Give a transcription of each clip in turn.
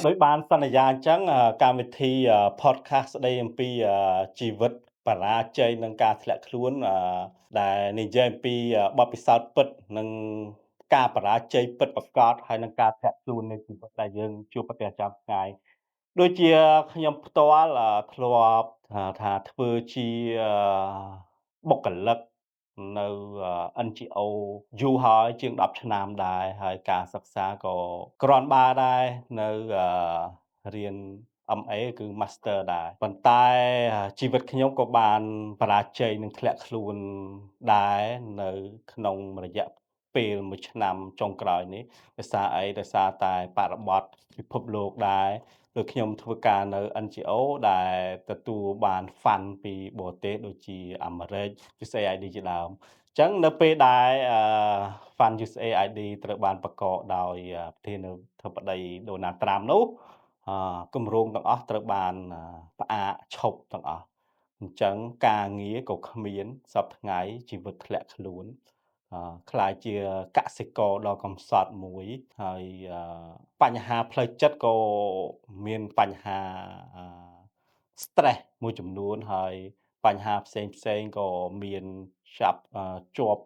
ដោយបានសន្យាអញ្ចឹងកម្មវិធីpodcast ស្ដីអំពីជីវិតបរាជ័យនិងការធ្លាក់ខ្លួនដែលនិយាយអំពីបទពិសោធន៍ពិតនិងការបរាជ័យពិតប្រាកដហើយនិងការធ្លាក់ខ្លួននៃជីវិតដែលយើងជួបប្រទះចាំថ្ងៃដូចជាខ្ញុំផ្ទាល់ធ្លាប់ថាធ្វើជាបុគ្គលិកនៅNGO យូរហើយជាង10ឆ្នាំដែរហើយការសិក្សាក៏គ្រាន់បើដែរនៅរៀន MA គឺ Master ដែរប៉ុន្តែជីវិតខ្ញុំក៏បានបរាជ័យនិងធ្លាក់ខ្លួនដែរនៅក្នុងរយៈពេល1ឆ្នាំចុងក្រោយនេះដោយសារអីដោយសារតែបរិបទពិភពលោកដែរដូចខ្ញុំធ្វើការនៅ NGO ដែលទទួលបាន fund ពីបរទេសដូចជាអាមេរិក USAID ជាដើមអញ្ចឹងនៅពេលដែលFund USAID ត្រូវបានបង្កកដោយប្រធានាធិបតីដូណាល់ត្រាំនោះគម្រោងទាំងអស់ត្រូវបានផ្អាកឈប់ទាំងអស់អញ្ចឹងការងារក៏គ្មានសព្វថ្ងៃជីវិតធ្លាក់ខ្លួនក្លាយជាកសិករដ៏កំសត់មួយហើយបញ្ហាផ្លូវចិត្តក៏មានបញ្ហាអឺ stress មួយចំនួនហើយបញ្ហាផ្សេងៗក៏មានជាប់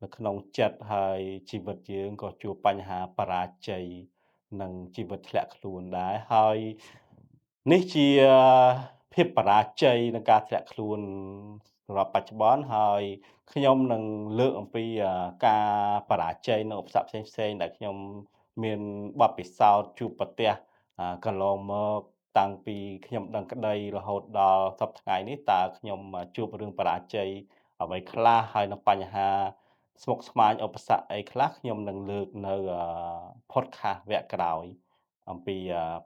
នៅក្នុងចិត្តហើយជីវិតយើងក៏ជួបបញ្ហាបរាជ័យនិងជីវិតធ្លាក់ខ្លួនដែរហើយនេះជាភាពបរាជ័យនិងការធ្លាក់ខ្លួនសម្រាប់បច្ចុប្បន្នហើយខ្ញុំនឹងលើកអំពីការបរាជ័យនិងឧបសគ្គផ្សេងៗដែលខ្ញុំមានបទពិសោធន៍ជួបប្រទះកន្លងមកតាំងពីខ្ញុំដឹងក្តីរហូតដល់សព្វថ្ងៃនេះតើខ្ញុំជួបរឿងបរាជ័យអ្វីខ្លះហើយនិងបញ្ហាស្មុគស្មាញឧបសគ្គអីខ្លះខ្ញុំនឹងលើកនៅpodcast វគ្គក្រោយអំពី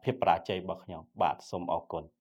ភាពបរាជ័យរបស់ខ្ញុំបាទសូមអរគុណ